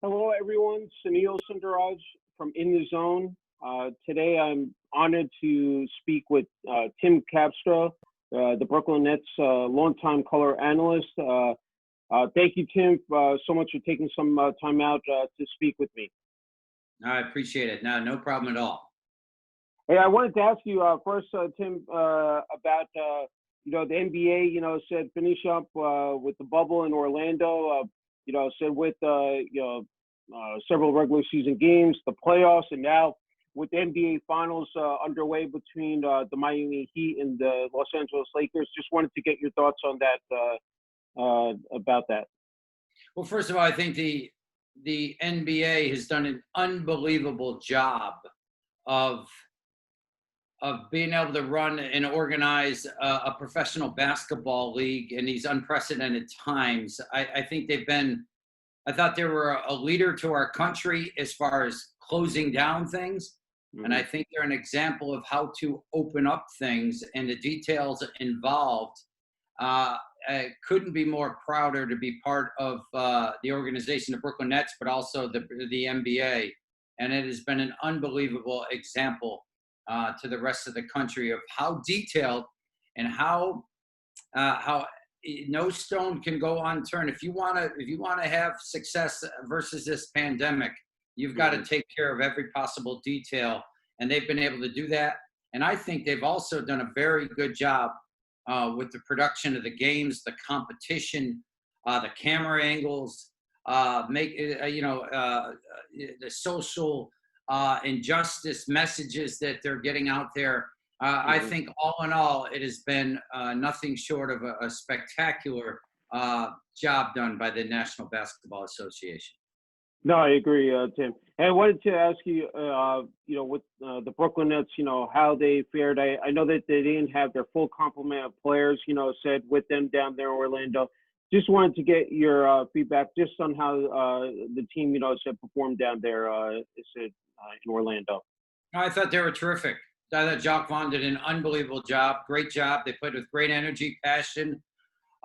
Hello, everyone. Sunil Sundaraj from In the Zone. Today, I'm honored to speak with Tim Capstraw, the Brooklyn Nets longtime color analyst. Thank you, Tim, so much for taking some time out to speak with me. I appreciate it. No problem at all. Hey, I wanted to ask you first, Tim, about the NBA. Said finish up with the bubble in Orlando. Said with several regular season games, the playoffs, and now with the NBA Finals underway between the Miami Heat and the Los Angeles Lakers. Just wanted to get your thoughts on that, about that. Well, first of all, I think the NBA has done an unbelievable job of being able to run and organize a professional basketball league in these unprecedented times. I thought they were a leader to our country as far as closing down things. Mm-hmm. And I think they're an example of how to open up things and the details involved. I couldn't be more prouder to be part of the organization, the Brooklyn Nets, but also the NBA. And it has been an unbelievable example to the rest of the country of how detailed and how no stone can go unturned. If you want to have success versus this pandemic, you've got to take care of every possible detail, and they've been able to do that. And I think they've also done a very good job with the production of the games, the competition, the camera angles, the social injustice messages that they're getting out there. I think all in all, it has been nothing short of a spectacular job done by the National Basketball Association. No, I agree, Tim. And I wanted to ask you, with the Brooklyn Nets, how they fared. I know that they didn't have their full complement of players, said with them down there in Orlando. Just wanted to get your feedback just on how the team, said performed down there, in Orlando. I thought they were terrific. I thought Jacques Vaughn did an unbelievable job. Great job. They played with great energy, passion.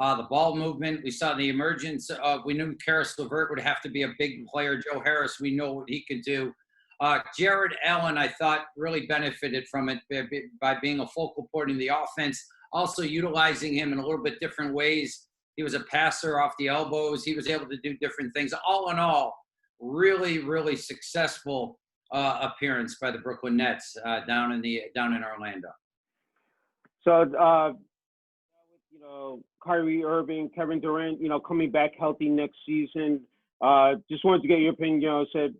The ball movement, we saw the emergence of, we knew Karis LeVert would have to be a big player. Joe Harris, we know what he could do. Jared Allen, I thought, really benefited from it by being a focal point in the offense, also utilizing him in a little bit different ways. He was a passer off the elbows. He was able to do different things. All in all, really, really successful appearance by the Brooklyn Nets down in Orlando. So, Kyrie Irving, Kevin Durant, coming back healthy next season. Just wanted to get your opinion, said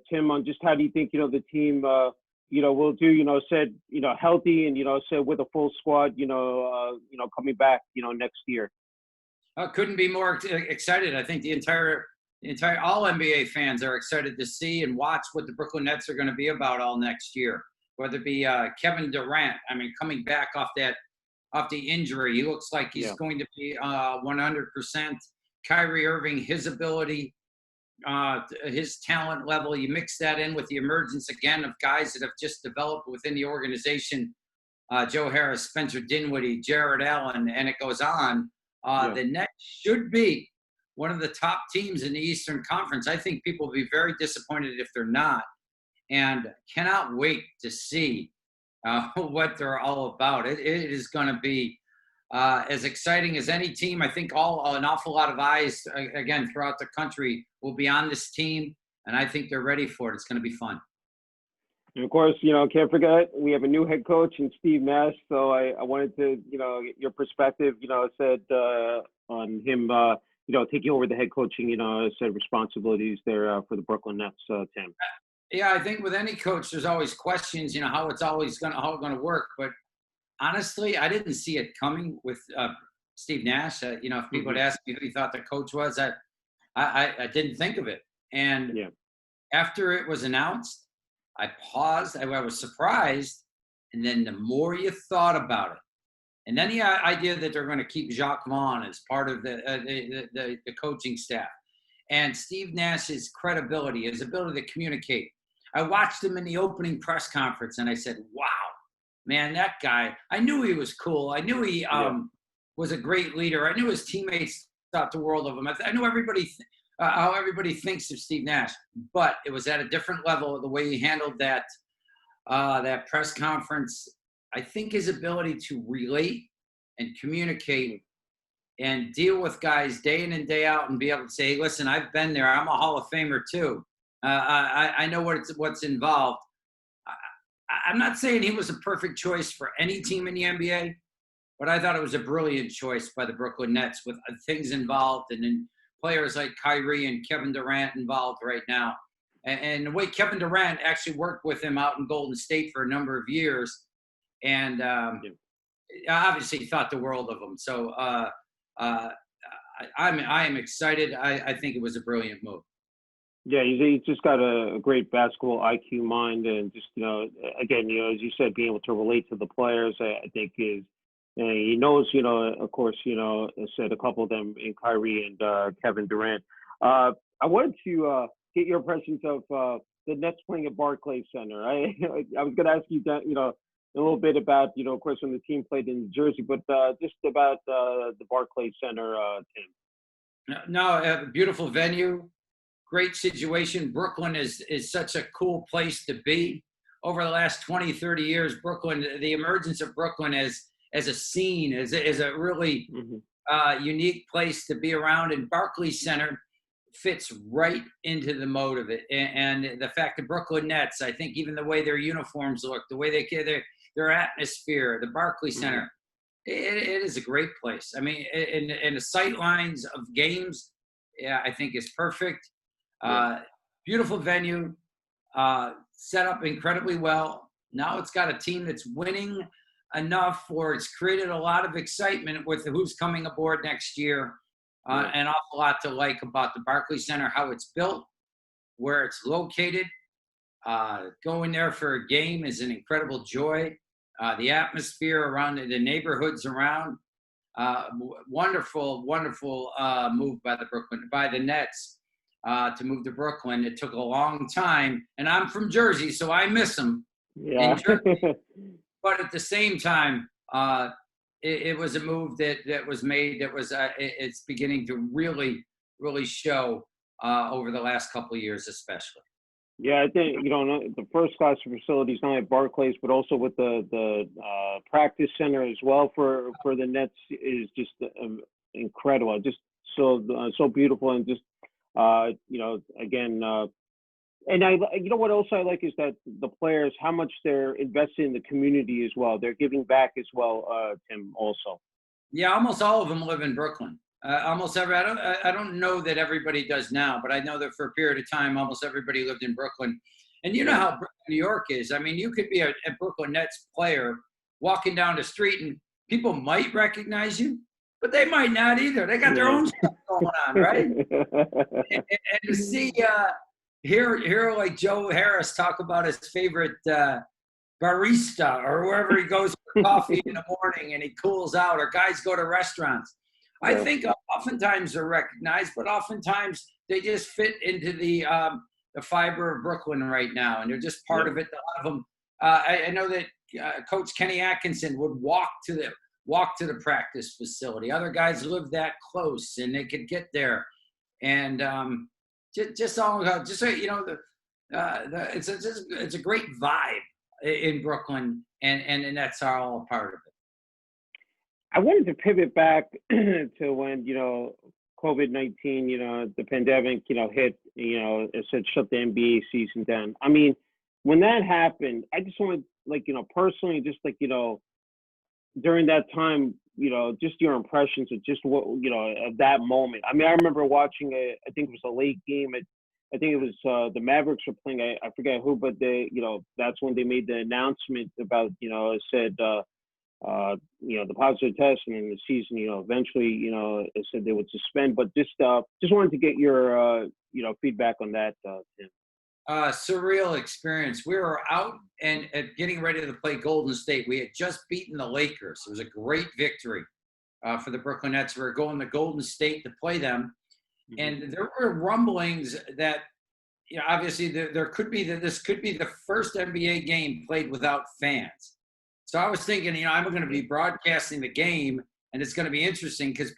Tim, on just how do you think, the team, will do, said, healthy and, said with a full squad, coming back, next year. Couldn't be more excited. I think the entire all NBA fans are excited to see and watch what the Brooklyn Nets are going to be about all next year, whether it be Kevin Durant. I mean, coming back off the injury, he looks like he's going to be 100%. Kyrie Irving, his ability, his talent level, you mix that in with the emergence again of guys that have just developed within the organization. Joe Harris, Spencer Dinwiddie, Jared Allen, and it goes on. The Nets should be one of the top teams in the Eastern Conference. I think people will be very disappointed if they're not, and cannot wait to see what they're all about. It is going to be as exciting as any team. I think an awful lot of eyes, again, throughout the country will be on this team, and I think they're ready for it. It's going to be fun. And of course, can't forget, we have a new head coach in Steve Nash. So I wanted to, get your perspective, said on him, taking over the head coaching, said responsibilities there for the Brooklyn Nets, Tim. Yeah, I think with any coach, there's always questions, how it's going to work. But honestly, I didn't see it coming with Steve Nash. If people had asked me who he thought the coach was, I didn't think of it. And after it was announced, I paused. I was surprised. And then the more you thought about it, and then the idea that they're going to keep Jacques Vaughn as part of the coaching staff, and Steve Nash's credibility, his ability to communicate. I watched him in the opening press conference, and I said, wow, man, that guy, I knew he was cool. I knew he was a great leader. I knew his teammates thought the world of him. I knew everybody how everybody thinks of Steve Nash, but it was at a different level. The way he handled that press conference, I think his ability to relate and communicate and deal with guys day in and day out and be able to say, hey, listen, I've been there. I'm a Hall of Famer too. I know what's involved. I'm not saying he was a perfect choice for any team in the NBA, but I thought it was a brilliant choice by the Brooklyn Nets with things involved and then players like Kyrie and Kevin Durant involved right now. And the way Kevin Durant actually worked with him out in Golden State for a number of years, and obviously thought the world of him. So I am excited. I think it was a brilliant move. Yeah, he's just got a great basketball IQ mind, and just again, as you said, being able to relate to the players, I think is. He knows, of course, said a couple of them in Kyrie and Kevin Durant. I wanted to get your impressions of the Nets playing at Barclays Center. I was going to ask you that, a little bit about, of course, when the team played in Jersey, but just about the Barclays Center, Tim. No, beautiful venue, great situation. Brooklyn is such a cool place to be. Over the last 20, 30 years, Brooklyn, the emergence of Brooklyn as a scene, is a really unique place to be around. And Barclays Center fits right into the mode of it. And the fact that Brooklyn Nets, I think even the way their uniforms look, the way their atmosphere, the Barclays Center, it is a great place. I mean, and the sight lines of games, I think is perfect. Beautiful venue, set up incredibly well. Now it's got a team that's winning enough for it's created a lot of excitement with who's coming aboard next year. An awful lot to like about the Barclays Center, how it's built, where it's located. Going there for a game is an incredible joy. The atmosphere around the neighborhoods around, wonderful move by the Nets to move to Brooklyn. It took a long time, and I'm from Jersey, so I miss them. Yeah. But at the same time, it was a move that was made that was it's beginning to really show over the last couple of years, especially. Yeah, I think the first class facilities not at Barclays, but also with the practice center as well for the Nets is just incredible. Just so beautiful, and just again. And what else I like is that the players, how much they're invested in the community as well. They're giving back as well, Tim, also. Yeah, almost all of them live in Brooklyn. Almost every, I don't know that everybody does now, but I know that for a period of time, almost everybody lived in Brooklyn. And you know how New York is. I mean, you could be a Brooklyn Nets player walking down the street and people might recognize you, but they might not either. They got their own stuff going on, right? and to see, hear like Joe Harris talk about his favorite barista or wherever he goes for coffee in the morning and he cools out, or guys go to restaurants. I think oftentimes they're recognized, but oftentimes they just fit into the fiber of Brooklyn right now, and they're just part of it. A lot of them, I know that Coach Kenny Atkinson would walk to the practice facility. Other guys live that close, and they could get there, and it's a great vibe in Brooklyn, and that's all a part of it. I wanted to pivot back to when, COVID-19, the pandemic, hit, it said shut the NBA season down. I mean, when that happened, I just wanted, personally, just during that time, just your impressions of just what, of that moment. I mean, I remember watching I think it was a late game. I think it was the Mavericks were playing, I forget who, but that's when they made the announcement about, it said, the positive test, and then the season, eventually, it said they would suspend. But just wanted to get your, feedback on that, Tim. Surreal experience. We were out and getting ready to play Golden State. We had just beaten the Lakers. It was a great victory for the Brooklyn Nets. We were going to Golden State to play them, and there were rumblings that, obviously there could be that this could be the first NBA game played without fans. So I was thinking, I'm going to be broadcasting the game, and it's going to be interesting because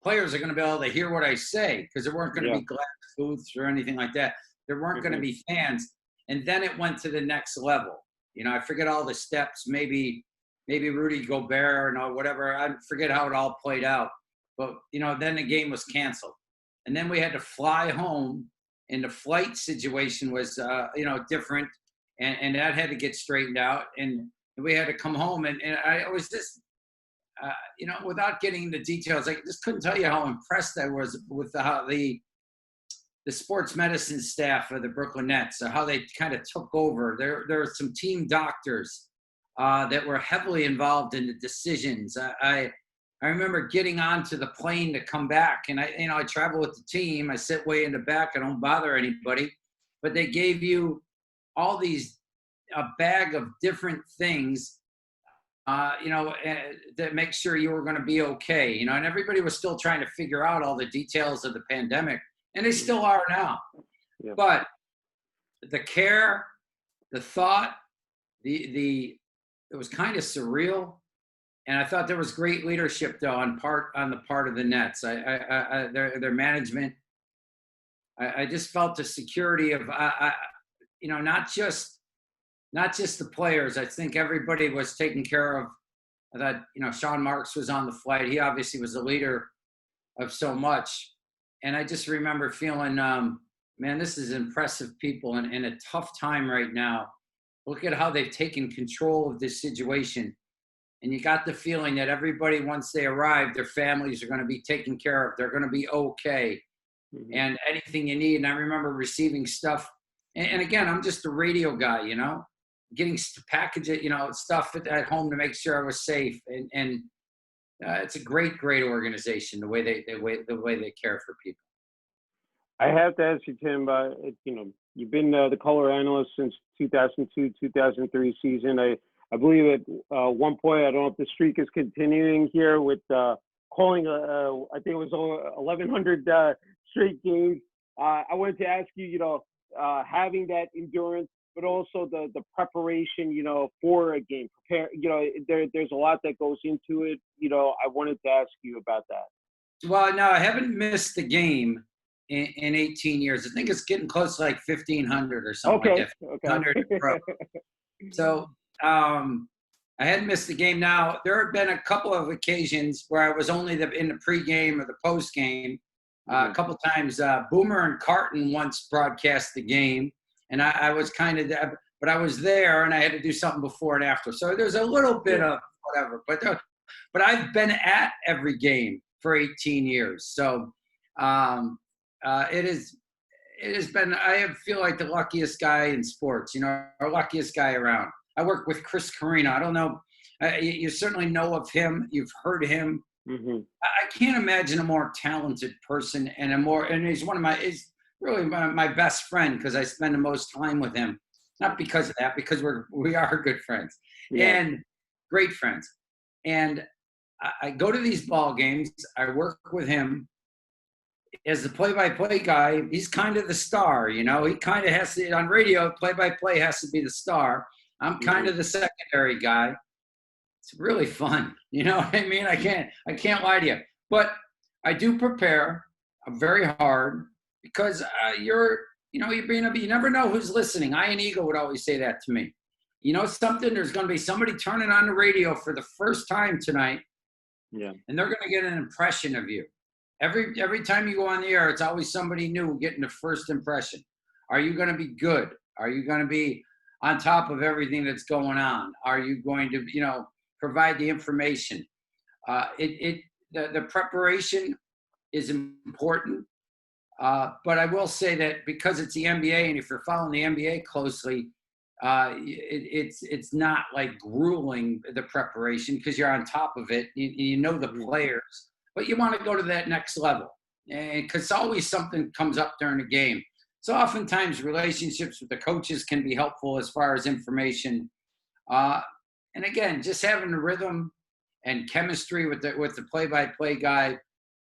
players are going to be able to hear what I say, because there weren't going to be glass booths or anything like that. There weren't going to be fans. And then it went to the next level. You know, I forget all the steps, maybe Rudy Gobert and whatever. I forget how it all played out. But, you know, then the game was canceled. And then we had to fly home, and the flight situation was, you know, different. And that had to get straightened out. And we had to come home. And I was just, you know, without getting into details, I just couldn't tell you how impressed I was with how the sports medicine staff of the Brooklyn Nets, how they kind of took over. There were some team doctors that were heavily involved in the decisions. I remember getting onto the plane to come back, and I travel with the team. I sit way in the back. I don't bother anybody, but they gave you all these, a bag of different things, you know, that make sure you were going to be okay, you know, and everybody was still trying to figure out all the details of the pandemic, and they still are now. Yeah. But the care, the thought, it was kind of surreal. And I thought there was great leadership, though, on the part of the Nets. Their management. I just felt the security of, you know, not just the players. I think everybody was taken care of. I thought, you know, Sean Marks was on the flight. He obviously was the leader of so much. And I just remember feeling, man, this is impressive people in a tough time right now. Look at how they've taken control of this situation. And you got the feeling that everybody, once they arrive, their families are going to be taken care of. They're going to be okay. And anything you need. And I remember receiving stuff. And again, I'm just a radio guy, you know, getting to package it, you know, stuff at home to make sure I was safe. And it's a great organization, the way they care for people. I have to ask you, Tim, you know, you've been the color analyst since 2002, 2003 season. I believe at one point, I don't know if the streak is continuing here with calling, I think it was 1,100 straight games. I wanted to ask you, you know, having that endurance, but also the preparation, you know, for a game. You know, there's a lot that goes into it. You know, I wanted to ask you about that. Well, no, I haven't missed the game in 18 years. I think it's getting close to like 1,500 or something like that. 1,500 pro. So I hadn't missed the game. Now, there have been a couple of occasions where I was only in the pregame or the postgame. A couple times, Boomer and Carton once broadcast the game, and I was kind of, but I was there, and I had to do something before and after. So there's a little bit of whatever, but I've been at every game for 18 years. So it has been, I feel like the luckiest guy in sports, you know, or luckiest guy around. I work with Chris Carino. I don't know. You certainly know of him. You've heard him. I can't imagine a more talented person and he's he's really my best friend, because I spend the most time with him. Not because of that, because we are good friends and great friends. And I go to these ball games. I work with him as the play-by-play guy. He's kind of the star, you know. He kind of has to, on radio, play-by-play has to be the star. I'm kind of the secondary guy. It's really fun. You know what I mean? I can't lie to you. But I do prepare very hard, because you never know who's listening. Ian Eagle would always say that to me. You know something? There's going to be somebody turning on the radio for the first time tonight. Yeah. And they're going to get an impression of you. Every time you go on the air, it's always somebody new getting the first impression. Are you going to be good? Are you going to be on top of everything that's going on? Are you going to, you know, provide the information? The preparation is important. But I will say that because it's the NBA, and if you're following the NBA closely, it's not like grueling, the preparation, because you're on top of it. You know the players, but you want to go to that next level, because always something comes up during the game. So oftentimes relationships with the coaches can be helpful as far as information. And again, just having the rhythm and chemistry with the play-by-play guy,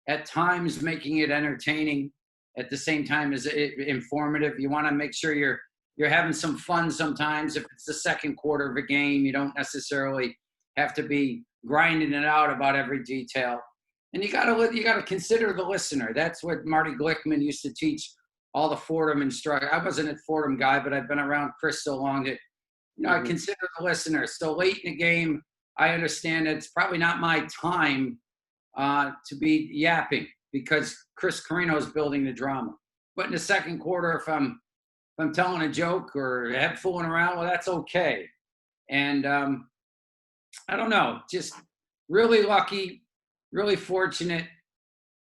at times making it entertaining, at the same time as informative. You want to make sure you're having some fun sometimes. If it's the second quarter of a game, you don't necessarily have to be grinding it out about every detail. And you gotta consider the listener. That's what Marty Glickman used to teach all the Fordham instructors. I wasn't a Fordham guy, but I've been around Chris so long that I consider the listener. So late in the game, I understand it's probably not my time to be yapping because Chris Carino is building the drama. But in the second quarter, if I'm telling a joke or fooling around, well, that's okay. And I don't know, just really lucky, really fortunate.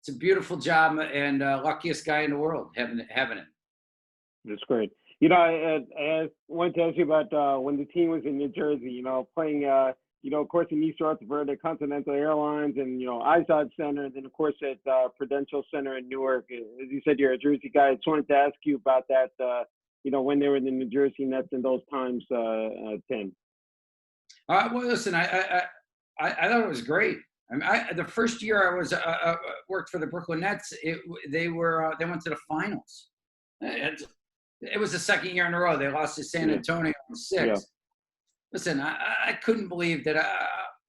It's a beautiful job and luckiest guy in the world having it. That's great. You know, I wanted to ask you about when the team was in New Jersey, you know, playing, you know, of course, in East Rutherford at Continental Airlines and, you know, Izod Center, and then, of course, at Prudential Center in Newark. As you said, you're a Jersey guy. I just wanted to ask you about that, you know, when they were in the New Jersey Nets in those times, Tim. Well, listen, I thought it was great. I mean, the first year I was worked for the Brooklyn Nets, they went to the finals. It was the second year in a row. They lost to San Antonio in 6. Yeah. Listen, I couldn't believe that.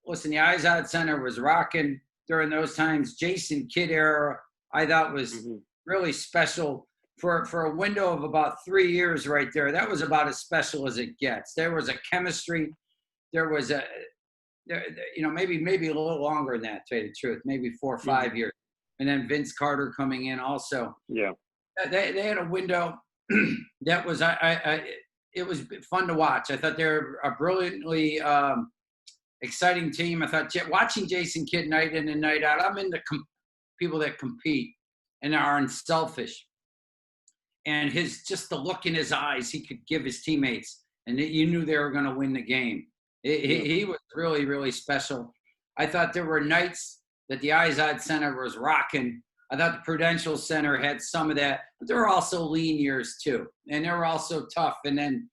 Listen, the Izod Center was rocking during those times. Jason Kidd era, I thought was really special for a window of about 3 years right there. That was about as special as it gets. There was a chemistry. There was you know, maybe a little longer than that, to tell you the truth, maybe 4 or 5 years. And then Vince Carter coming in also. Yeah. They had a window that was, it was fun to watch. I thought they were a brilliantly exciting team. I thought watching Jason Kidd night in and night out, I'm into people that compete and are unselfish. And just the look in his eyes he could give his teammates, and you knew they were going to win the game. He was really, really special. I thought there were nights that the Izod Center was rocking. I thought the Prudential Center had some of that, but there were also lean years too. And they were also tough. And then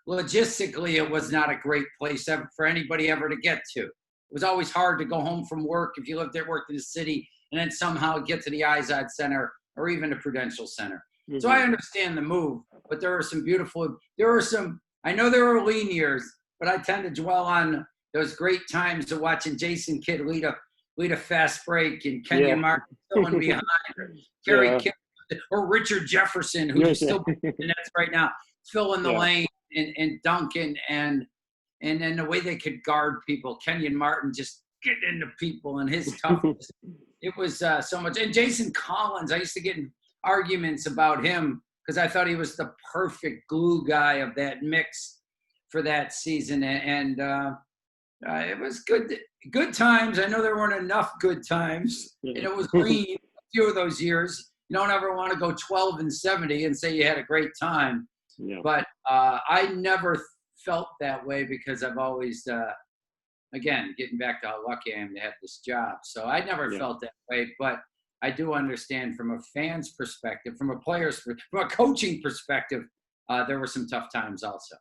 logistically, it was not a great place for anybody ever to get to. It was always hard to go home from work if you lived there, worked in the city, and then somehow get to the Izod Center or even the Prudential Center. So I understand the move, but there were some, I know there were lean years, but I tend to dwell on those great times of watching Jason Kidd lead a fast break and Kenyon Martin filling behind, or Kerry Kidd, or Richard Jefferson, who's still in the Nets right now, filling the lane and dunking, and then the way they could guard people. Kenyon Martin just getting into people and his toughness. It was so much. And Jason Collins, I used to get in arguments about him because I thought he was the perfect glue guy of that mix for that season, and it was good times. I know there weren't enough good times, and it was lean a few of those years. You don't ever want to go 12-70 and say you had a great time, but I never felt that way because I've always, again, getting back to how lucky I am to have this job. So I never felt that way, but I do understand from a fan's perspective, from a player's, from a coaching perspective, there were some tough times also.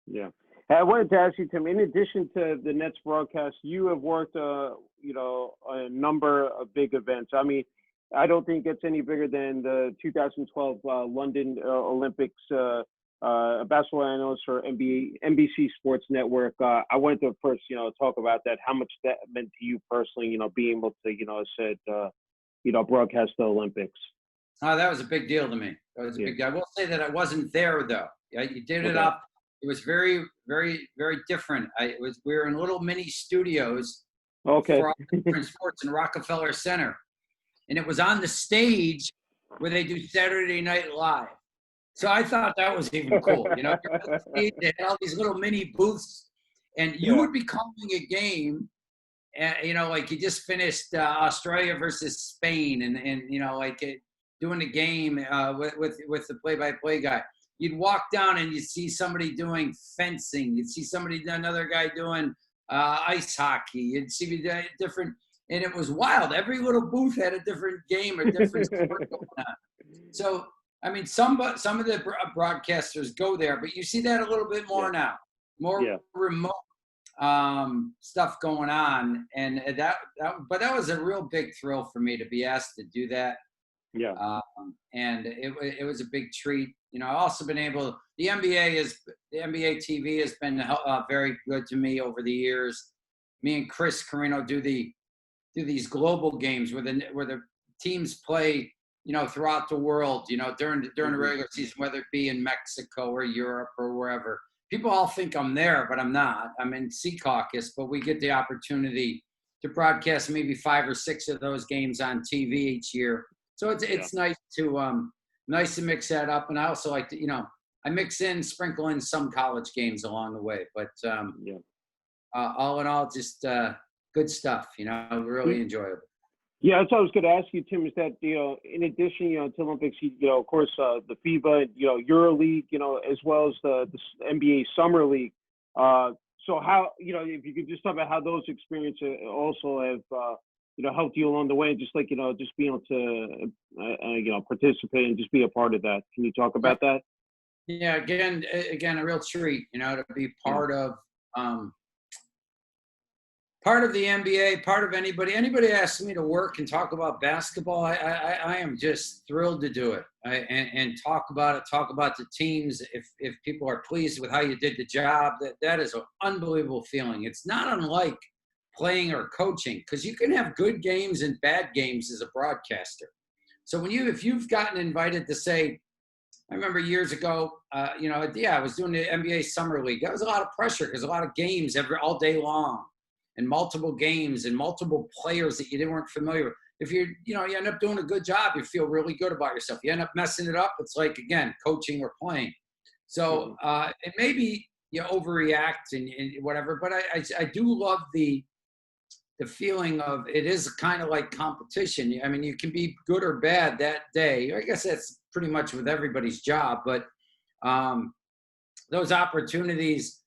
Yeah. I wanted to ask you, Tim, in addition to the Nets broadcast, you have worked, you know, a number of big events. I mean, I don't think it's any bigger than the 2012 London Olympics basketball analyst for NBC Sports Network. I wanted to first, you know, talk about that, how much that meant to you personally, you know, being able to, you know, you know, broadcast the Olympics. Oh, that was a big deal to me. That was a big deal. I will say that I wasn't there though. You did it up. It was very, very, very different. We were in little mini studios for all different sports in Rockefeller Center, and it was on the stage where they do Saturday Night Live. So I thought that was even cool. You know, they had all these little mini booths, and you would be calling a game. You know, like you just finished Australia versus Spain, and you know, like doing the game with the play-by-play guy. You'd walk down and you'd see somebody doing fencing. You'd see another guy doing ice hockey. You'd see different, and it was wild. Every little booth had a different game or different sport going on. So, I mean, some of the broadcasters go there, but you see that a little bit more now, more remote stuff going on, and but that was a real big thrill for me to be asked to do that. And it was a big treat. You know, I've also been able. The NBA TV has been very good to me over the years. Me and Chris Carino do the do these global games where the teams play, throughout the world, during the regular season, whether it be in Mexico or Europe or wherever. People all think I'm there, but I'm not. I'm in Sea Caucus, but we get the opportunity to broadcast maybe 5 or 6 of those games on TV each year. So it's nice to mix that up. And I also like to, I sprinkle in some college games along the way. But all in all, just good stuff, really enjoyable. Yeah, that's what I was going to ask you, Tim, is that, in addition, to Olympics, of course, the FIBA, EuroLeague, as well as the NBA Summer League. So how, if you could just talk about how those experiences also have, helped you along the way, just like, just being able to, participate and just be a part of that. Can you talk about that? Yeah, again, a real treat, to be part of the NBA, part of anybody asks me to work and talk about basketball. I am just thrilled to do it and talk about it, talk about the teams. If people are pleased with how you did the job, that is an unbelievable feeling. It's not unlike playing or coaching, because you can have good games and bad games as a broadcaster. So if you've gotten invited to say, I remember years ago, I was doing the NBA Summer League. That was a lot of pressure because a lot of games all day long. And multiple games and multiple players that you weren't familiar with. If you end up doing a good job, you feel really good about yourself. You end up messing it up, it's like, again, coaching or playing. So it may be you overreact and whatever, but I do love the feeling of it is kind of like competition. I mean, you can be good or bad that day. I guess that's pretty much with everybody's job, but those opportunities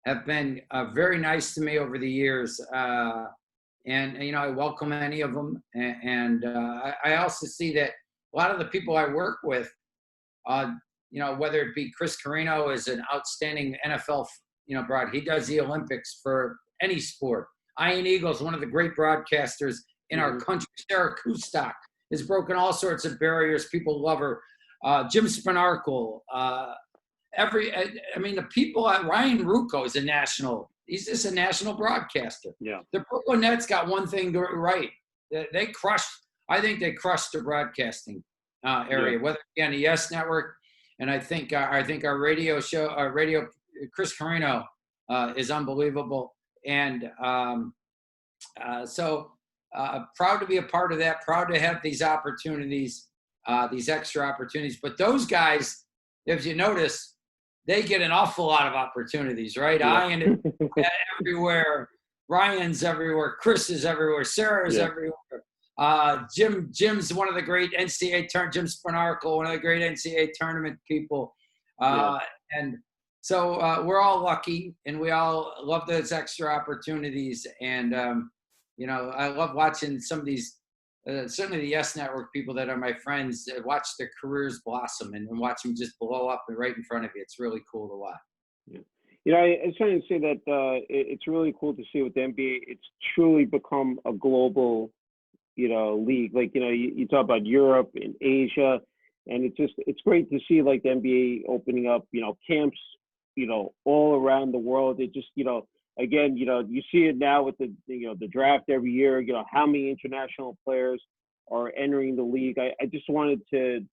have been very nice to me over the years. And I welcome any of them. And I also see that a lot of the people I work with, whether it be Chris Carino is an outstanding NFL, broad. He does the Olympics for any sport. Ian Eagles, one of the great broadcasters in our country. Sarah Kustok has broken all sorts of barriers. People love her. Jim Spanarkel, the people at Ryan Rucco is he's just a national broadcaster. Yeah. The Brooklyn Nets got one thing right. I think they crushed the broadcasting area, whether again, the Yes Network. And I think our radio show, Chris Carino is unbelievable. And so proud to be a part of that, proud to have these opportunities, these extra opportunities. But those guys, if you notice, they get an awful lot of opportunities, right? Yeah. Ian is everywhere. Ryan's everywhere. Chris is everywhere. Sarah's everywhere. Jim's one of the great NCAA Jim Spanarkel, one of the great NCAA tournament people. And so we're all lucky, and we all love those extra opportunities. And, I love watching some of these, certainly the Yes Network people that are my friends, watch their careers blossom and watch them just blow up right in front of you. It's really cool to watch. Yeah. I was trying to say that it's really cool to see with the NBA. It's truly become a global, league. Like, you talk about Europe and Asia, and it's great to see like the NBA opening up, camps, all around the world. It just, again, you see it now with the draft every year, how many international players are entering the league. I just wanted to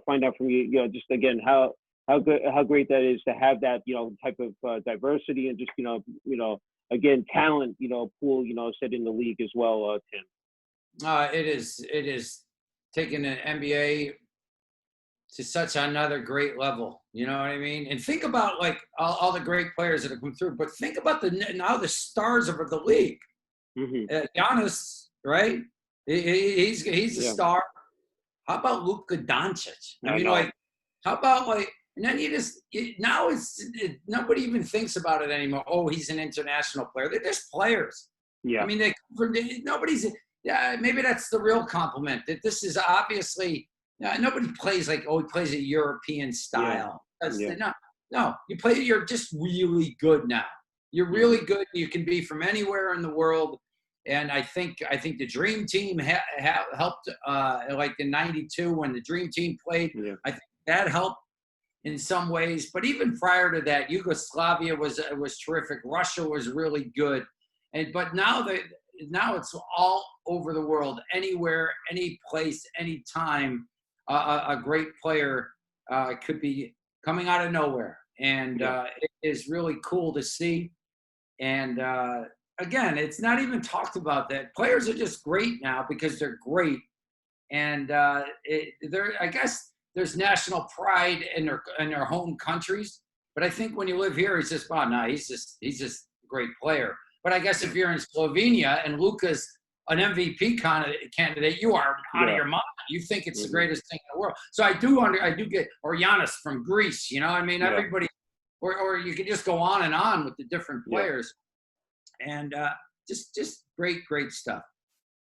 find out from you, just again, how great that is to have that, type of diversity and just, again, talent, pool, set in the league as well, Tim. It is taking an NBA to such another great level. You know what I mean? And think about like all the great players that have come through, but think about now the stars of the league. Giannis, right? He's a star. How about Luka Doncic? I mean, how about and then nobody even thinks about it anymore. Oh, he's an international player. They're just players. Yeah. I mean, maybe that's the real compliment, that this is obviously, nobody plays like, he plays a European style. No, you're just really good now. You're really good. You can be from anywhere in the world. And I think the Dream Team helped, like in '92 when the Dream Team played. Yeah. I think that helped in some ways. But even prior to that, Yugoslavia was terrific. Russia was really good. But now now it's all over the world, anywhere, any place, any time. A great player could be coming out of nowhere, and it is really cool to see. And again, it's not even talked about that players are just great now because they're great, and I guess there's national pride in their home countries. But I think when you live here, it's just, oh no, he's just a great player. But I guess if you're in Slovenia and Luka's an MVP candidate, you are out of your mind. You think it's the greatest thing in the world. So I do get, or Giannis from Greece, you know, I mean, everybody, or you can just go on with the different players, and just great stuff.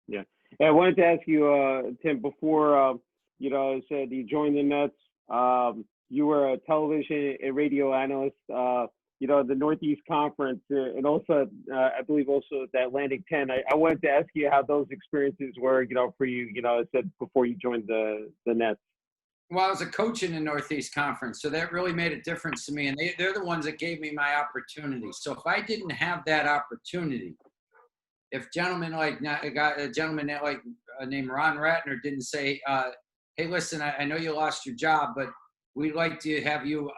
Yeah. And I wanted to ask you, Tim, before, I said you joined the Nets, you were a television and radio analyst, the Northeast Conference, and also, I believe also the Atlantic 10. I wanted to ask you how those experiences were, for you, I said before you joined the Nets. Well, I was a coach in the Northeast Conference, so that really made a difference to me, and they're the ones that gave me my opportunity. So if I didn't have that opportunity, if gentlemen like a gentleman named Ron Ratner didn't say, hey, listen, I know you lost your job, but we'd like to have you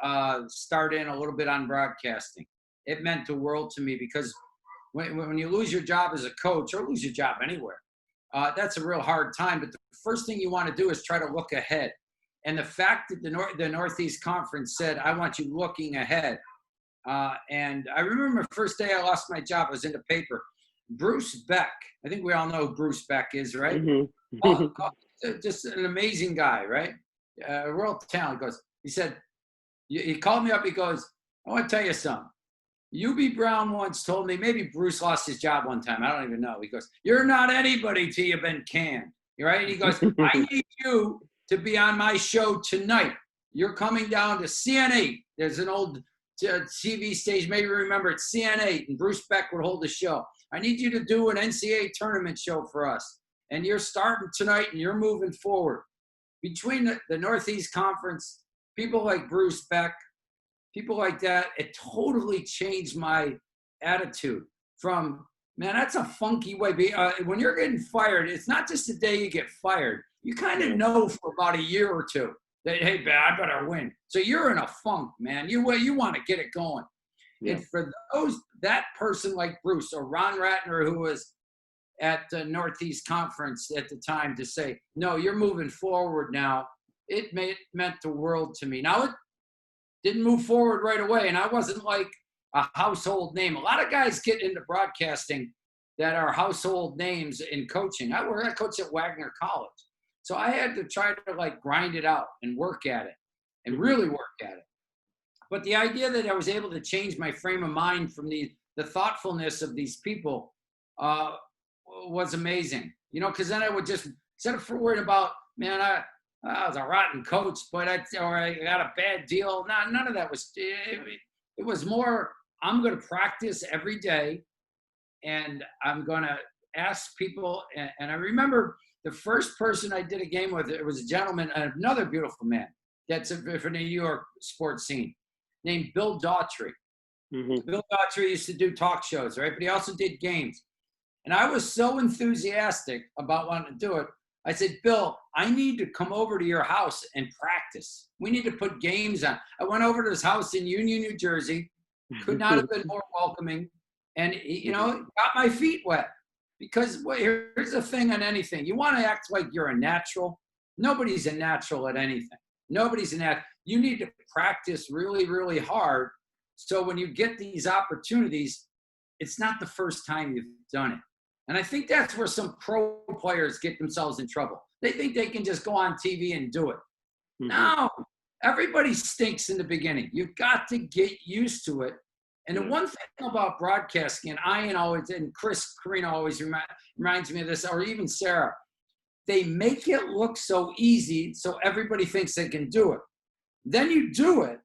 start in a little bit on broadcasting. It meant the world to me, because when you lose your job as a coach, or lose your job anywhere, that's a real hard time. But the first thing you want to do is try to look ahead. And the fact that the Northeast Conference said, I want you looking ahead. And I remember the first day I lost my job, I was in the paper. Bruce Beck, I think we all know who Bruce Beck is, right? Mm-hmm. Just an amazing guy, right? Real talent. He said, he called me up, he goes, I want to tell you something. UB Brown once told me, maybe Bruce lost his job one time, I don't even know. He goes, you're not anybody till you've been canned, right? And he goes, I need you to be on my show tonight. You're coming down to CN8. There's an old TV station, maybe you remember it, CN8, and Bruce Beck would hold the show. I need you to do an NCAA tournament show for us. And you're starting tonight and you're moving forward. Between the Northeast Conference, people like Bruce Beck, people like that, it totally changed my attitude from, man, that's a funky way. When you're getting fired, it's not just the day you get fired. You kind of know for about a year or two that, hey, I better win. So you're in a funk, man. You want to get it going. Yeah. And for that person like Bruce or Ron Ratner, who was at the Northeast Conference at the time, to say, no, you're moving forward now, it meant the world to me. Now, it didn't move forward right away, and I wasn't like a household name. A lot of guys get into broadcasting that are household names in coaching. I coached at Wagner College. So I had to try to grind it out and work at it and really work at it. But the idea that I was able to change my frame of mind from the thoughtfulness of these people was amazing. Because then I would just, instead of worrying about, man, I was a rotten coach, but I got a bad deal. None of that was, it was more, I'm going to practice every day, and I'm going to ask people. And I remember the first person I did a game with, it was a gentleman, another beautiful man that's for the New York sports scene, named Bill Daughtry. Mm-hmm. Bill Daughtry used to do talk shows, right? But he also did games. And I was so enthusiastic about wanting to do it. I said, Bill, I need to come over to your house and practice. We need to put games on. I went over to his house in Union, New Jersey. Could not have been more welcoming. And, got my feet wet. Because here's the thing on anything. You want to act like you're a natural. Nobody's a natural at anything. Nobody's a natural. You need to practice really, really hard. So when you get these opportunities, it's not the first time you've done it. And I think that's where some pro players get themselves in trouble. They think they can just go on TV and do it. Mm-hmm. No, everybody stinks in the beginning. You've got to get used to it. And the one thing about broadcasting, and Chris Carino always reminds me of this, or even Sarah, they make it look so easy so everybody thinks they can do it. Then you do it,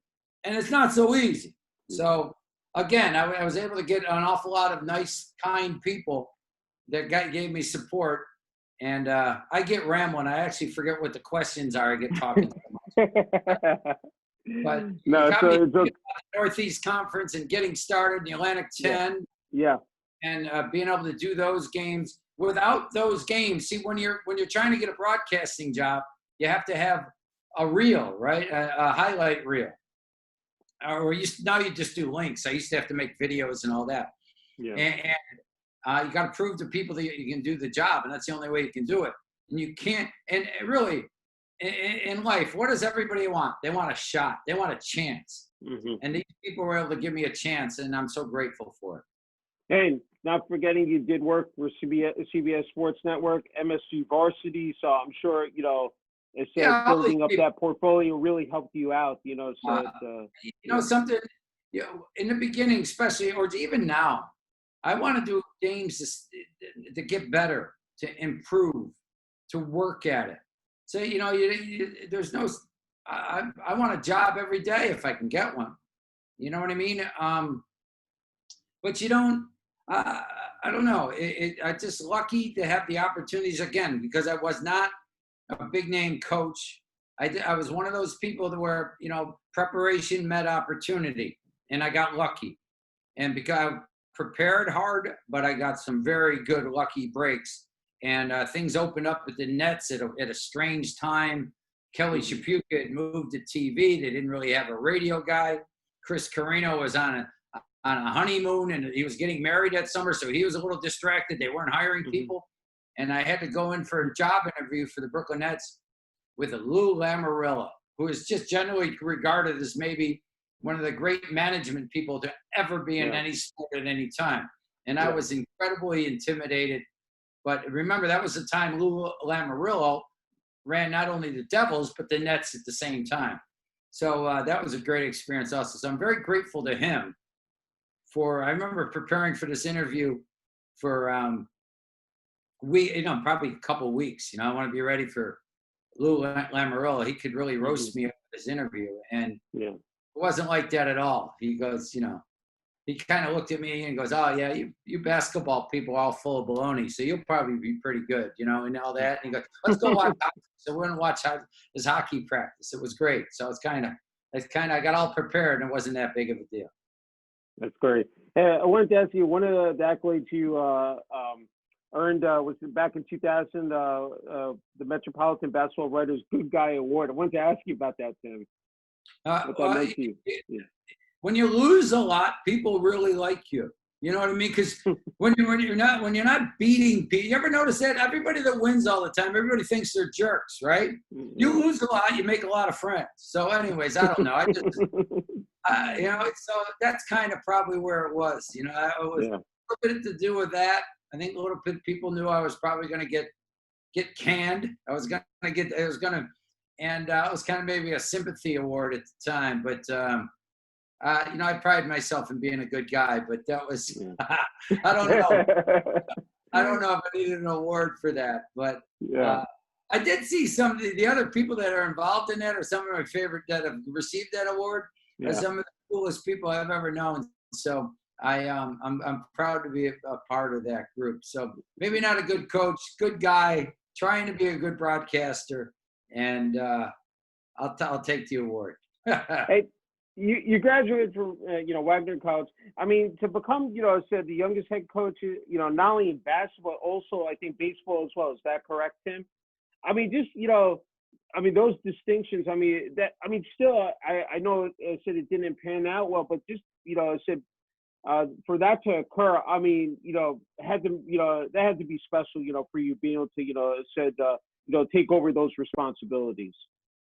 and it's not so easy. So, again, I was able to get an awful lot of nice, kind people that gave me support. And I get rambling. I actually forget what the questions are. I get talking so much. But no, so the Northeast Conference and getting started in the Atlantic 10. Yeah. and being able to do those games. Without those games, see, when you're trying to get a broadcasting job, you have to have a reel, right? A highlight reel. Or now you just do links. I used to have to make videos and all that. Yeah. And you got to prove to people that you can do the job, and that's the only way you can do it. And you can't. And really, in life, what does everybody want? They want a shot. They want a chance. Mm-hmm. And these people were able to give me a chance, and I'm so grateful for it. And not forgetting you did work for CBS Sports Network, MSG Varsity. So I'm sure, it said building up that portfolio really helped you out, So something, in the beginning, especially, or even now, I want to do games to get better, to improve, to work at it. So, there's no, I want a job every day if I can get one. You know what I mean? But you don't, I don't know. I'm just lucky to have the opportunities again, because I was not a big name coach. I was one of those people where, preparation met opportunity, and I got lucky. And because I prepared hard, but I got some very good lucky breaks, and things opened up at the Nets at a strange time. Kelly Shapuka had moved to TV. They didn't really have a radio guy. Chris Carino was on a honeymoon, and he was getting married that summer, so he was a little distracted. They weren't hiring people. And I had to go in for a job interview for the Brooklyn Nets with Lou Lamoriello, who is just generally regarded as maybe one of the great management people to ever be in any sport at any time. And I was incredibly intimidated. But remember, that was the time Lou Lamoriello ran not only the Devils, but the Nets at the same time. So that was a great experience also. So I'm very grateful to him I remember preparing for this interview for probably a couple of weeks. I want to be ready for Lou Lamoriello. He could really roast me up this interview, and it wasn't like that at all. He goes, he kind of looked at me and goes, "Oh yeah, you basketball people are all full of baloney, so you'll probably be pretty good, and all that." And he goes, "Let's go watch hockey." So we went and watched his hockey practice. It was great. So I got all prepared, and it wasn't that big of a deal. That's great. I wanted to ask you, one of the accolades you earned was back in 2000, the Metropolitan Basketball Writers Good Guy Award. I wanted to ask you about that, Tim. What that meant to you. When you lose a lot, people really like you. You know what I mean? Because when you're not beating people, you ever notice that? Everybody that wins all the time, everybody thinks they're jerks, right? You lose a lot, you make a lot of friends. So anyways, I don't know. I just, so that's kind of probably where it was. It was a little bit to do with that. I think a little bit people knew I was probably going to get canned. It was kind of maybe a sympathy award at the time. But, I pride myself in being a good guy, but that was, I don't know. I don't know if I needed an award for that, but I did see some of the other people that are involved in that, or some of my favorite that have received that award, are some of the coolest people I've ever known. So I'm proud to be a part of that group. So maybe not a good coach, good guy, trying to be a good broadcaster, and I'll take the award. Hey, you graduated from Wagner College. I mean, to become said the youngest head coach, not only in basketball, also I think baseball as well. Is that correct, Tim? I mean, just those distinctions. Still, I know it said it didn't pan out well, but just it said for that to occur, that had to be special, for you being able to, take over those responsibilities.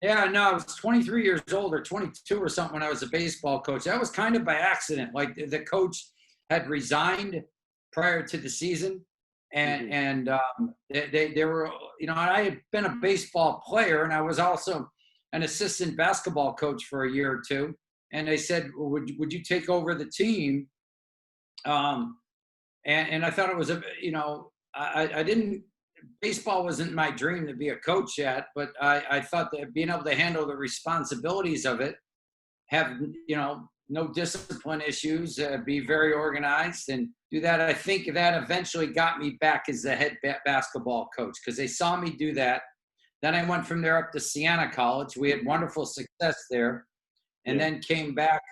Yeah, no, I was 23 years old or 22 or something when I was a baseball coach. That was kind of by accident. Like the coach had resigned prior to the season, and they were, I had been a baseball player, and I was also an assistant basketball coach for a year or two. And they said, well, would you take over the team? And I thought it was I didn't. Baseball wasn't my dream to be a coach yet, but I thought that being able to handle the responsibilities of it, have, no discipline issues, be very organized and do that. I think that eventually got me back as the head basketball coach, because they saw me do that. Then I went from there up to Siena College. We had wonderful success there, and then came back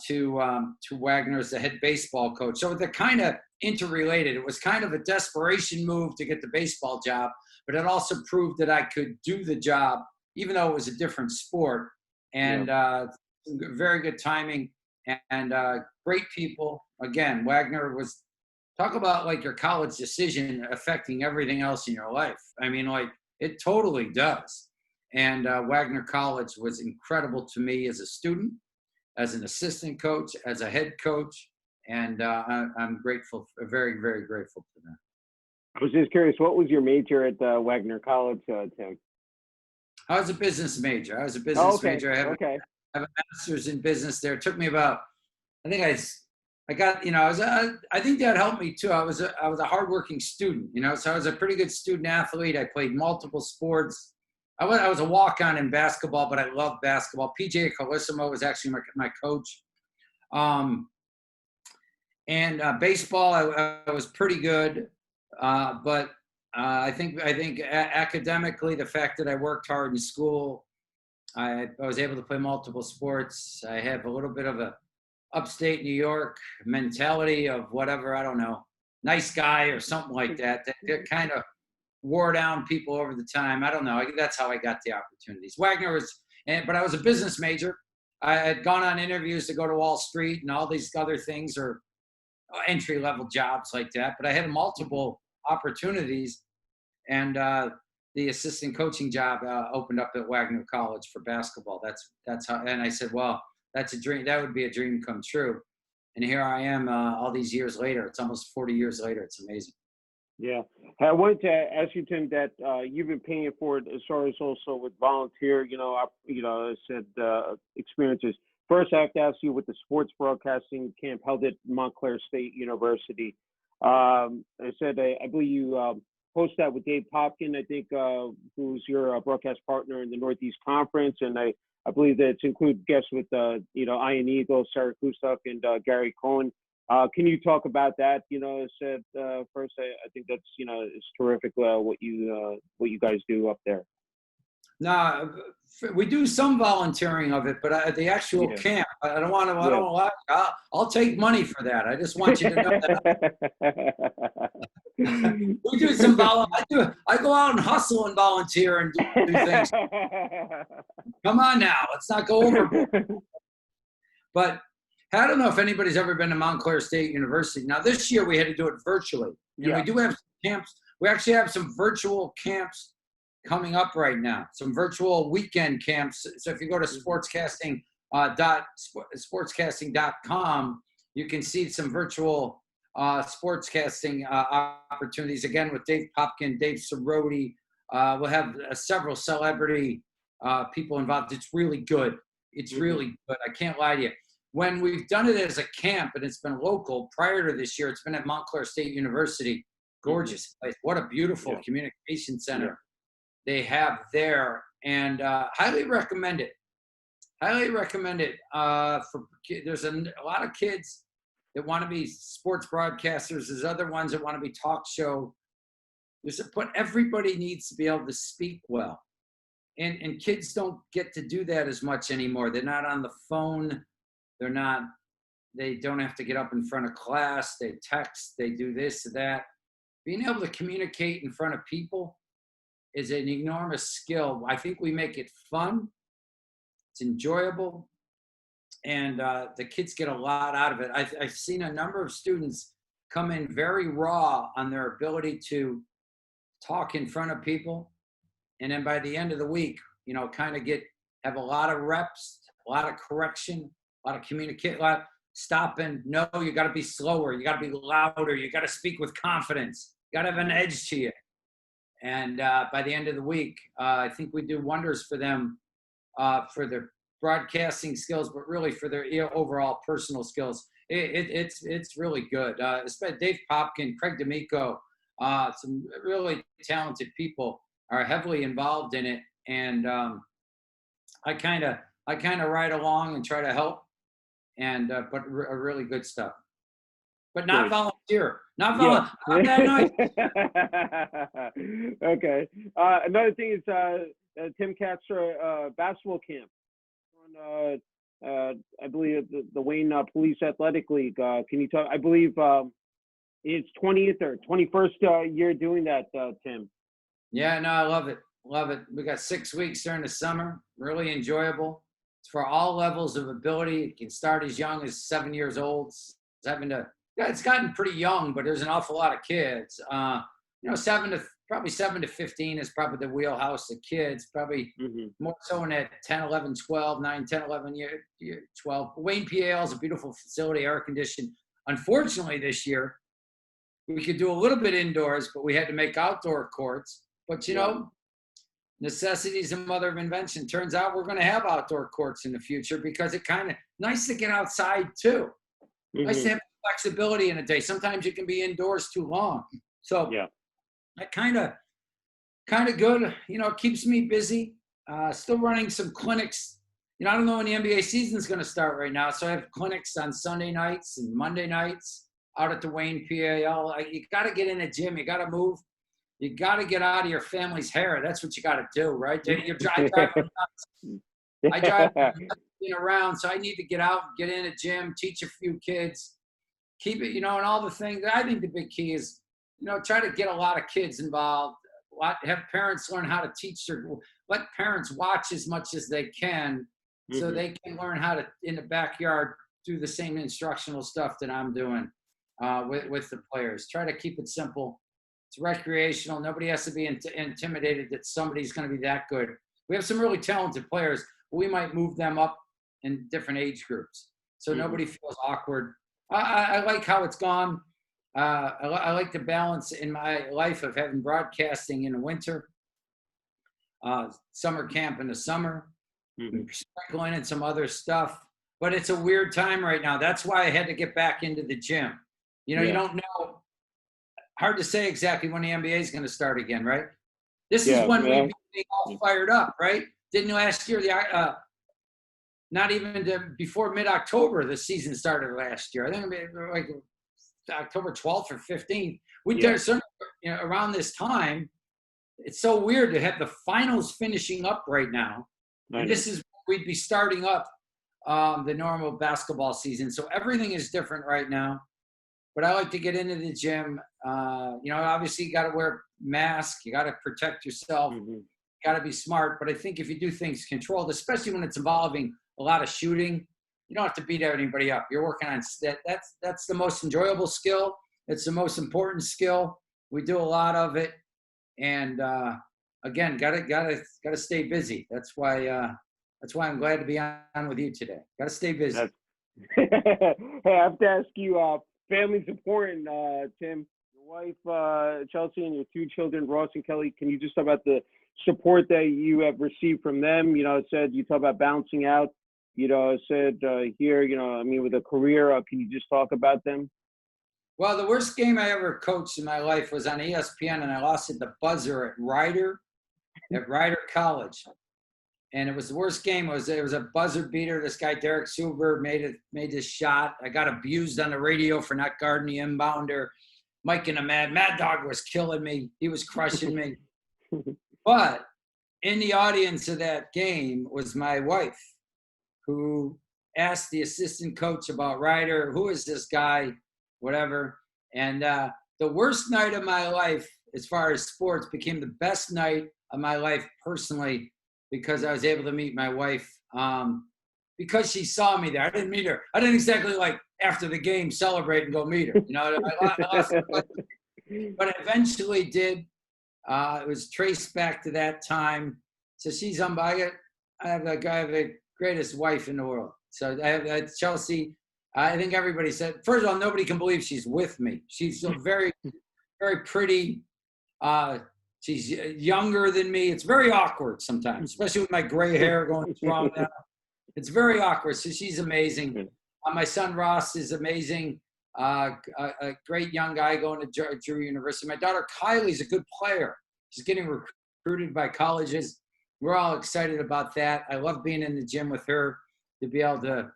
to Wagner as the head baseball coach. So they're kind of interrelated. It was kind of a desperation move to get the baseball job, but it also proved that I could do the job, even though it was a different sport. And very good timing and great people. Again, Wagner was, talk about like your college decision affecting everything else in your life. I mean, like it totally does. And Wagner College was incredible to me as a student, as an assistant coach, as a head coach, and I'm grateful, very, very grateful to them. I was just curious, what was your major at Wagner College, Tim? I was a business major. Okay. I have a master's in business there. It took me about, I think I got, you know, I think that helped me too. I was a hardworking student, you know, so I was a pretty good student athlete. I played multiple sports. I was a walk-on in basketball, but I loved basketball. PJ Carlissimo was actually my coach. And baseball, I was pretty good. But I think academically, the fact that I worked hard in school, I was able to play multiple sports. I have a little bit of a upstate New York mentality of whatever, I don't know, nice guy or something like that. That kind of wore down people over the time. I don't know. That's how I got the opportunities. Wagner was, but I was a business major. I had gone on interviews to go to Wall Street and all these other things, or entry-level jobs like that. But I had multiple opportunities, and the assistant coaching job opened up at Wagner College for basketball. That's how. And I said, well, that's a dream. That would be a dream come true. And here I am, all these years later. It's almost 40 years later. It's amazing. Yeah. I wanted to ask you, Tim, that you've been paying it forward as far as also with volunteer, I said experiences. First, I have to ask you with the sports broadcasting camp held at Montclair State University. I believe you host that with Dave Popkin, I think, who's your broadcast partner in the Northeast Conference. And I believe that it's included guests with, Ian Eagle, Sarah Kustok, and Gary Cohen. Can you talk about that? First, I think that's, it's terrific what you guys do up there. No, we do some volunteering of it, but the actual camp, I don't want to. I'll take money for that. I just want you to know that. We do some I go out and hustle and volunteer and do things. Come on now, let's not go overboard. But I don't know if anybody's ever been to Montclair State University. Now, this year we had to do it virtually. And we do have some camps. We actually have some virtual camps coming up right now, some virtual weekend camps. So if you go to sportscasting.com, you can see some virtual sportscasting opportunities, again, with Dave Popkin, Dave Cerroti. We'll have several celebrity people involved. It's really good. It's really good. I can't lie to you. When we've done it as a camp and it's been local, prior to this year, it's been at Montclair State University. Gorgeous place. What a beautiful communication center they have there. And highly recommend it. Highly recommend it. There's a lot of kids that want to be sports broadcasters. There's other ones that want to be talk show. But everybody needs to be able to speak well. And kids don't get to do that as much anymore. They're not on the phone. They don't have to get up in front of class. They text, they do this or that. Being able to communicate in front of people is an enormous skill. I think we make it fun. It's enjoyable. And the kids get a lot out of it. I've seen a number of students come in very raw on their ability to talk in front of people. And then by the end of the week, have a lot of reps, a lot of correction, a lot of communicate, a lot of stopping. No, you got to be slower. You got to be louder. You got to speak with confidence. You got to have an edge to you. And by the end of the week, I think we do wonders for them, for their broadcasting skills, but really for their overall personal skills. It's really good. Especially Dave Popkin, Craig D'Amico, some really talented people are heavily involved in it. And I kind of ride along and try to help. And but really good stuff, but not volunteer, not volunteer. I'm that nice. Okay. Another thing is Tim Capstraw basketball camp on I believe the Wayne Police Athletic League. Can you talk? I believe it's 20th or 21st year doing that, Tim. Yeah, no, I love it. Love it. We got 6 weeks during the summer. Really enjoyable. It's for all levels of ability. It can start as young as 7 years old. Yeah, it's gotten pretty young, but there's an awful lot of kids. Probably 7 to 15 is probably the wheelhouse of kids. Probably more so in that 10, 11, 12, 9, 10, 11 year 12. Wayne PAL is a beautiful facility, air conditioned. Unfortunately, this year we could do a little bit indoors, but we had to make outdoor courts. But necessity is the mother of invention. Turns out we're going to have outdoor courts in the future because it kind of nice to get outside too. Nice to have flexibility in a day. Sometimes you can be indoors too long. So that kind of good. It keeps me busy. Still running some clinics. I don't know when the NBA season is going to start right now. So I have clinics on Sunday nights and Monday nights out at the Wayne PAL. You got to get in the gym. You got to move. You got to get out of your family's hair. That's what you got to do, right? I drive around, so I need to get out, get in a gym, teach a few kids, keep it, and all the things. I think the big key is, try to get a lot of kids involved. Have parents learn how to teach let parents watch as much as they can, so they can learn how to in the backyard do the same instructional stuff that I'm doing with the players. Try to keep it simple. It's recreational. Nobody has to be intimidated that somebody's going to be that good. We have some really talented players. We might move them up in different age groups, so nobody feels awkward. I like how it's gone. I like the balance in my life of having broadcasting in the winter, summer camp in the summer, sprinkling in some other stuff. But it's a weird time right now. That's why I had to get back into the gym. You don't know. Hard to say exactly when the NBA is going to start again, right? This is when we'd be all fired up, right? Didn't last year, not even before mid-October, the season started last year. I think like October 12th or 15th. We did around this time. It's so weird to have the finals finishing up right now. And this is we'd be starting up the normal basketball season. So everything is different right now. But I like to get into the gym. Obviously you got to wear a mask. You got to protect yourself. You got to be smart. But I think if you do things controlled, especially when it's involving a lot of shooting, you don't have to beat anybody up. You're working on that. That's the most enjoyable skill. It's the most important skill. We do a lot of it. And again, gotta stay busy. That's why I'm glad to be on with you today. Gotta stay busy. Hey, I have to ask you, family's important, Tim. Your wife, Chelsea, and your 2 children, Ross and Kelly. Can you just talk about the support that you have received from them? It said you talk about bouncing out. It said here, with a career. Can you just talk about them? Well, the worst game I ever coached in my life was on ESPN, and I lost at the buzzer at Rider College. And it was the worst game. It was a buzzer beater. This guy, Derek Suber, made this shot. I got abused on the radio for not guarding the inbounder. Mike and the Mad Dog was killing me. He was crushing me. But in the audience of that game was my wife, who asked the assistant coach about Ryder, who is this guy, whatever. And the worst night of my life, as far as sports, became the best night of my life personally, because I was able to meet my wife because she saw me there. I didn't meet her. I didn't exactly after the game celebrate and go meet her. I lost, but eventually did. It was traced back to that time. So she's I have the greatest wife in the world. So I have Chelsea. I think everybody said, first of all, nobody can believe she's with me. She's so very, very pretty. She's younger than me. It's very awkward sometimes, especially with my gray hair going strong now. It's very awkward. So she's amazing. My son Ross is amazing. A great young guy going to Drew University. My daughter Kylie's a good player. She's getting recruited by colleges. We're all excited about that. I love being in the gym with her to be able to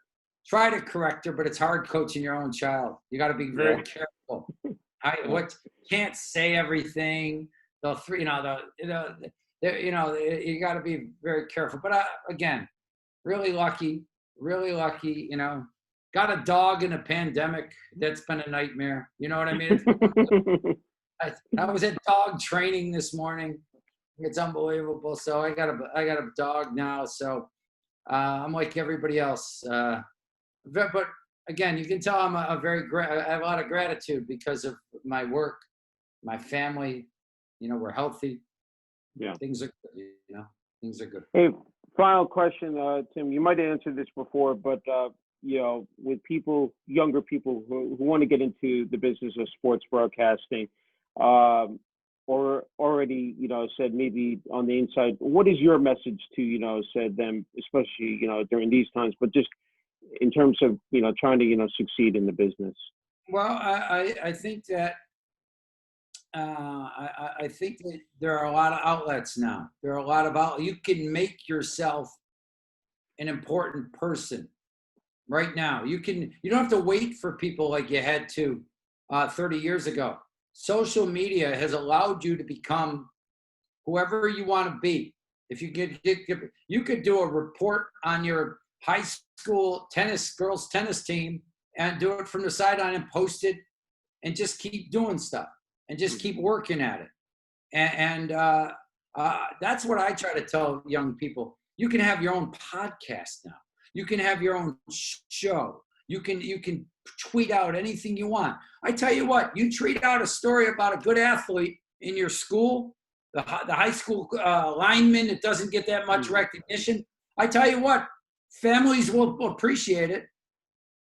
try to correct her, but it's hard coaching your own child. You got to be very careful. Can't say everything. You got to be very careful. But again, really lucky really lucky, you know. Got a dog in a pandemic. That's been a nightmare. You know what I mean? I was at dog training this morning. It's unbelievable. So I got a dog now. So I'm like everybody else. But again, you can tell I'm I have a lot of gratitude because of my work, my family. You know, we're healthy. Yeah. Things are good. You know, things are good. Hey, final question, Tim. You might have answered this before, but you know, with people, younger people who want to get into the business of sports broadcasting, or already, you know, said maybe on the inside, what is your message to, you know, said them, especially, you know, during these times, but just in terms of, you know, trying to, you know, succeed in the business? Well, I think that I think that there are a lot of outlets now. There are a lot of outlets. You can make yourself an important person right now. You don't have to wait for people like you had to 30 years ago. Social media has allowed you to become whoever you want to be. If you you could do a report on your high school girls tennis team and do it from the sideline and post it and just keep doing stuff and just keep working at it. And that's what I try to tell young people. You can have your own podcast now. You can have your own show. You can tweet out anything you want. I tell you what, you tweet out a story about a good athlete in your school, the high school lineman that doesn't get that much recognition. I tell you what, families will appreciate it.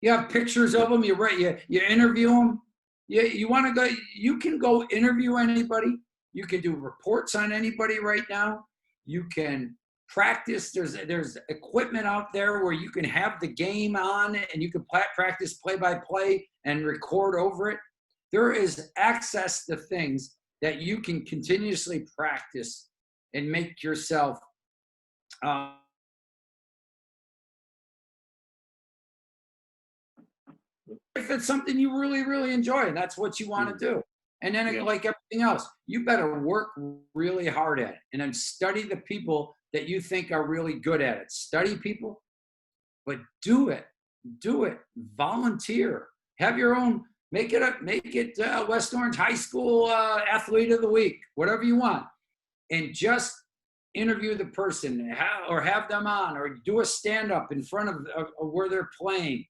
You have pictures of them. You interview them. You want to go. You can go interview anybody. You can do reports on anybody right now. You can practice. There's equipment out there where you can have the game on and you can practice play-by-play and record over it. There is access to things that you can continuously practice and make yourself if it's something you really, really enjoy and that's what you want to do. And then like everything else, you better work really hard at it and then study the people that you think are really good at it. Study people, but do it. Volunteer. Have your own, make it West Orange High School Athlete of the Week, whatever you want. And just interview the person or have them on or do a stand-up in front of where they're playing.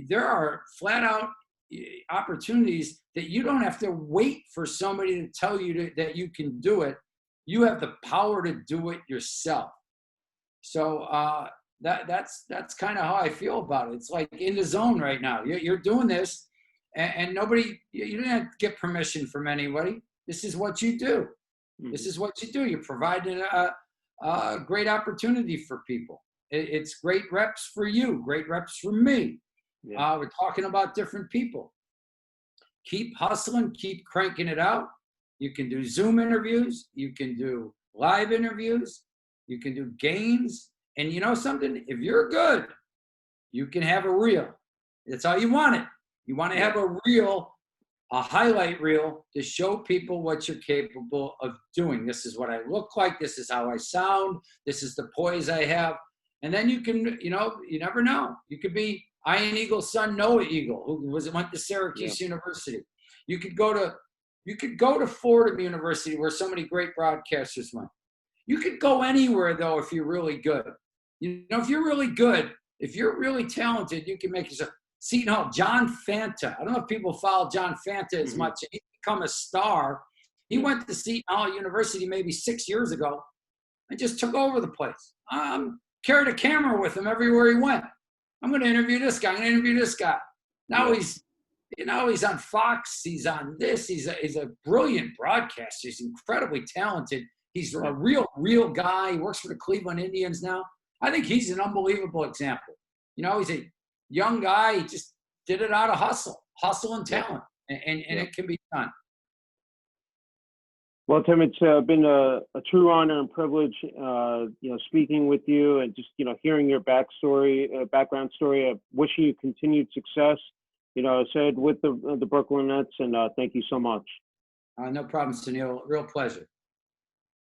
There are flat out opportunities that you don't have to wait for somebody to tell you that you can do it. You have the power to do it yourself. So that's kind of how I feel about it. It's like in the zone right now. You're doing this, and nobody. You didn't have to get permission from anybody. This is what you do. This is what you do. You're providing a great opportunity for people. It's great reps for you, great reps for me. We're talking about different people. Keep hustling, keep cranking it out. You can do Zoom interviews. You can do live interviews. You can do games. And you know something? If you're good, you can have a reel. That's all you want it. You want to have a reel, a highlight reel to show people what you're capable of doing. This is what I look like. This is how I sound. This is the poise I have. And then you can, you know, you never know. You could be Ian Eagle's son, Noah Eagle, who went to Syracuse University. You could go to Fordham University, where so many great broadcasters went. You could go anywhere, though, if you're really good. You know, if you're really good, if you're really talented, you can make yourself. Seton Hall, John Fanta. I don't know if people follow John Fanta as much. He's become a star. He went to Seton Hall University maybe 6 years ago and just took over the place. Carried a camera with him everywhere he went. I'm going to interview this guy. I'm going to interview this guy. Now he's on Fox. He's on this. He's a brilliant broadcaster. He's incredibly talented. He's a real guy. He works for the Cleveland Indians now. I think he's an unbelievable example. You know, he's a young guy. He just did it out of hustle and talent, and it can be done. Well, Tim, it's been a true honor and privilege, speaking with you and just, hearing your background story. Wishing you continued success, said with the Brooklyn Nets, and thank you so much. No problem, Sunil. Real pleasure.